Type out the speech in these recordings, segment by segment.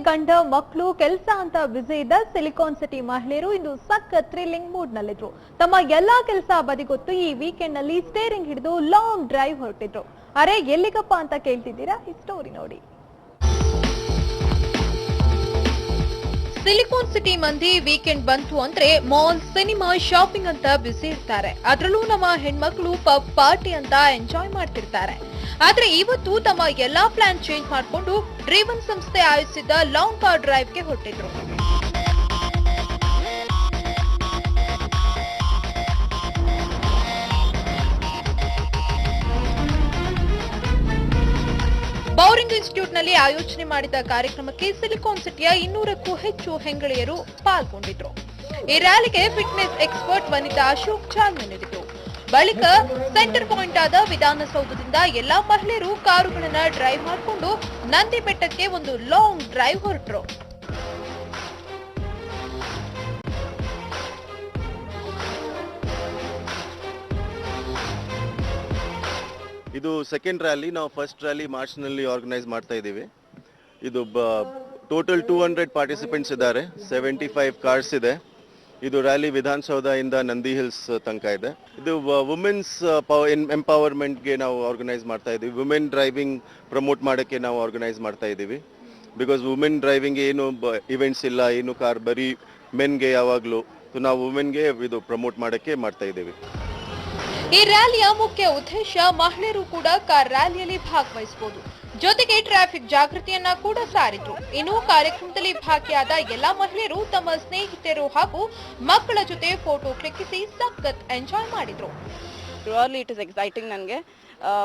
ಗಂಡ ಮಕ್ಕಳು ಕೆಲಸ ಅಂತ ಬ್ಯುಸಿ ಇದ್ದ ಸಿಲಿಕಾನ್ ಸಿಟಿ ಮಹಿಳೆಯರು ಇಂದು ಸಖತ್ ಥ್ರಿಲ್ಲಿಂಗ್ ಮೂಡ್ ನಲ್ಲಿದ್ರು. ತಮ್ಮ ಎಲ್ಲಾ ಕೆಲಸ ಬದಿಗೊತ್ತು ಈ ವೀಕೆಂಡ್ ನಲ್ಲಿ ಸ್ಟೇರಿಂಗ್ ಹಿಡಿದು ಲಾಂಗ್ ಡ್ರೈವ್ ಹೊರಟಿದ್ರು. ಅರೆ ಎಲ್ಲಿಗಪ್ಪ ಅಂತ ಕೇಳ್ತಿದ್ದೀರಾ? ಈ ಸ್ಟೋರಿ ನೋಡಿ. ಸಿಲಿಕಾನ್ ಸಿಟಿ ಮಂದಿ ವೀಕೆಂಡ್ ಬಂತು ಅಂದ್ರೆ ಮಾಲ್, ಸಿನಿಮಾ, ಶಾಪಿಂಗ್ ಅಂತ ಬ್ಯುಸಿ ಇರ್ತಾರೆ. ಅದರಲ್ಲೂ ನಮ್ಮ ಹೆಣ್ಮಕ್ಳು ಪಬ್, ಪಾರ್ಟಿ ಅಂತ ಎಂಜಾಯ್ ಮಾಡ್ತಿರ್ತಾರೆ. ಆದ್ರೆ ಇವತ್ತು ತಮ್ಮ ಎಲ್ಲಾ ಪ್ಲಾನ್ ಚೇಂಜ್ ಮಾಡಿಕೊಂಡು ಡ್ರೀವನ್ ಸಂಸ್ಥೆ ಆಯೋಜಿಸಿದ್ದ ಲಾಂಗ್ ಕಾರ್ ಡ್ರೈವ್ಗೆ ಹೊರಟಿದ್ರು. ಬೌರಿಂಗ್ ಇನ್ಸ್ಟಿಟ್ಯೂಟ್ ನಲ್ಲಿ ಆಯೋಜನೆ ಮಾಡಿದ ಕಾರ್ಯಕ್ರಮಕ್ಕೆ ಸಿಲಿಕಾನ್ ಸಿಟಿಯ 200ಕ್ಕೂ ಹೆಚ್ಚು ಹೆಂಗಳೆಯರು ಪಾಲ್ಗೊಂಡಿದ್ರು. ಈ ರ್ಯಾಲಿಗೆ ಫಿಟ್ನೆಸ್ ಎಕ್ಸ್ಪರ್ಟ್ ವನಿತಾ ಅಶೋಕ್ ಚಾಲನೆ ನೀಡಿದ್ರು. ಬಳಿಕ ಸೆಂಟರ್ ಪಾಯಿಂಟ್ ಆದ ವಿಧಾನಸೌಧದಿಂದ ಎಲ್ಲಾ ಮಹಿಳೆಯರು ಕಾರುಗಳನ್ನ ಡ್ರೈವ್ ಮಾಡಿಕೊಂಡು ನಂದಿ ಬೆಟ್ಟಕ್ಕೆ ಒಂದು ಲಾಂಗ್ ಡ್ರೈವ್ ಹೊರಟರು. ಇದು ಸೆಕೆಂಡ್ ರ್ಯಾಲಿ. ನಾವು ಫಸ್ಟ್ ರ್ಯಾಲಿ ಮಾರ್ಚ್ ನಲ್ಲಿ ಆರ್ಗನೈಸ್ ಮಾಡ್ತಾ ಇದ್ದೀವಿ. ಇದು ಟೋಟಲ್ 200 ಪಾರ್ಟಿಸಿಪೆಂಟ್ಸ್ ಇದ್ದಾರೆ, 75 ಕಾರ್ಸ್ ಇದೆ. ಇದು ರ್ಯಾಲಿ ವಿಧಾನಸೌಧ ಇಂದ ನಂದಿ ಹಿಲ್ಸ್ ತನಕ ಇದೆ. ಇದು ವುಮೆನ್ಸ್ ಎಂಪವರ್ಮೆಂಟ್ಗೆ ನಾವು ಆರ್ಗನೈಸ್ ಮಾಡ್ತಾ ಇದ್ದೀವಿ. ವುಮೆನ್ ಡ್ರೈವಿಂಗ್ ಪ್ರಮೋಟ್ ಮಾಡೋಕ್ಕೆ ನಾವು ಆರ್ಗನೈಸ್ ಮಾಡ್ತಾ ಇದ್ದೀವಿ. ಬಿಕಾಸ್ ವುಮೆನ್ ಡ್ರೈವಿಂಗ್ ಏನು ಇವೆಂಟ್ಸ್ ಇಲ್ಲ, ಏನು ಕಾರ್ ಬರೀ ಮೆನ್ಗೆ ಯಾವಾಗಲೂ. ನಾವು ವುಮೆನ್ಗೆ ಇದು ಪ್ರಮೋಟ್ ಮಾಡೋಕ್ಕೆ ಮಾಡ್ತಾ ಇದ್ದೀವಿ. ಈ ರ್ಯಾಲಿಯ ಮುಖ್ಯ ಉದ್ದೇಶ ಮಹಿಳೆಯರು ಕೂಡ ಕಾರ್ ರ್ಯಾಲಿಯಲ್ಲಿ ಭಾಗವಹಿಸಬಹುದು, ಜೊತೆಗೆ ಟ್ರಾಫಿಕ್ ಜಾಗೃತಿಯನ್ನ ಕೂಡ ಸಾರಿದ್ರು. ಇನ್ನು ಕಾರ್ಯಕ್ರಮದಲ್ಲಿ ಭಾಗಿಯಾದ ಎಲ್ಲಾ ಮಹಿಳೆಯರು ತಮ್ಮ ಸ್ನೇಹಿತರು ಹಾಗೂ ಮಕ್ಕಳ ಜೊತೆ ಫೋಟೋ ಕ್ಲಿಕ್ಕಿಸಿ ಸಖತ್ ಎಂಜಾಯ್ ಮಾಡಿದ್ರು. Really it is exciting. ನನಗೆ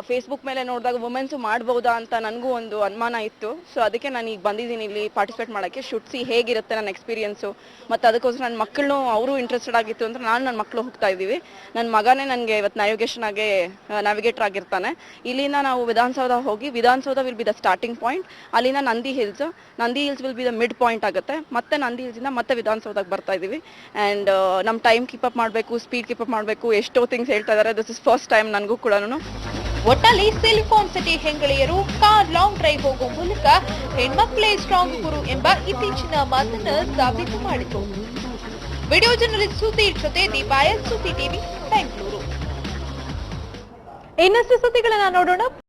ಫೇಸ್ಬುಕ್ ಮೇಲೆ ನೋಡಿದಾಗ ವುಮೆನ್ಸು ಮಾಡ್ಬೋದಾ ಅಂತ ನನಗೂ ಒಂದು ಅನುಮಾನ ಇತ್ತು. ಸೊ ಅದಕ್ಕೆ ನಾನು ಈಗ ಬಂದಿದ್ದೀನಿ ಇಲ್ಲಿ ಪಾರ್ಟಿಸಿಪೇಟ್ ಮಾಡೋಕ್ಕೆ. ಶುಡ್ಸಿ ಹೇಗಿರುತ್ತೆ ನನ್ನ ಎಕ್ಸ್ಪೀರಿಯನ್ಸು, ಮತ್ತು ಅದಕ್ಕೋಸ್ಕರ ನನ್ನ ಮಕ್ಕಳನ್ನೂ ಅವರು ಇಂಟ್ರೆಸ್ಟೆಡ್ ಆಗಿತ್ತು ಅಂತ ನನ್ನ ಮಕ್ಕಳು ಹೋಗ್ತಾ ಇದ್ದೀವಿ. ನನ್ನ ಮಗನೇ ನನಗೆ ಇವತ್ತು ನ್ಯಾವಿಗೇಷನ್ ಆಗಿ ನ್ಯಾವಿಗೇಟರ್ ಆಗಿರ್ತಾನೆ. ಇಲ್ಲಿಂದ ನಾವು ವಿಧಾನಸೌಧ ಹೋಗಿ, Vidhana Soudha will be the starting point. ಅಲ್ಲಿಂದ Nandi hills will be the mid point ಆಗುತ್ತೆ. ಮತ್ತೆ ನಂದಿ ಹಿಲ್ಸಿಂದ ಮತ್ತೆ ವಿಧಾನಸೌಧಕ್ಕೆ ಬರ್ತಾ ಇದ್ದೀವಿ. ಆ್ಯಂಡ್ ನಮ್ಮ ಟೈಮ್ ಕೀಪಪ್ ಮಾಡಬೇಕು, ಸ್ಪೀಡ್ ಕೀಪಪ್ ಮಾಡಬೇಕು, ಎಷ್ಟೋ ಥಿಂಗ್ಸ್ ಹೇಳ್ತಾ ಇದ್ದಾರೆ. ದಿಸ್ ಇಸ್ ಫಸ್ಟ್ ಟೈಮ್ ನನಗೂ ಕೂಡ. ಒಟ್ಟಲ್ಲಿ ಸಿಲಿಕಾನ್ ಸಿಟಿ ಹೆಂಗಳೆಯರು ಕಾರ್ ಲಾಂಗ್ ಡ್ರೈವ್ ಹೋಗುವ ಮೂಲಕ ಹೆಣ್ಮಕ್ಳೇ ಸ್ಟ್ರಾಂಗ್ ಗುರು ಎಂಬ ಇತ್ತೀಚಿನ ಮಾತನ್ನ ಸಾಬೀತು ಮಾಡಿತು. ವಿಡಿಯೋ ಜರ್ನಲಿಸ್ಟ್ ಸುಧೀರ್ ಜೊತೆ ದೀಪಾಯ, ಸುದ್ದಿ ಟಿವಿ, ಬೆಂಗಳೂರು. ಇನ್ನಷ್ಟು ಸುದ್ದಿಗಳನ್ನ ನೋಡೋಣ.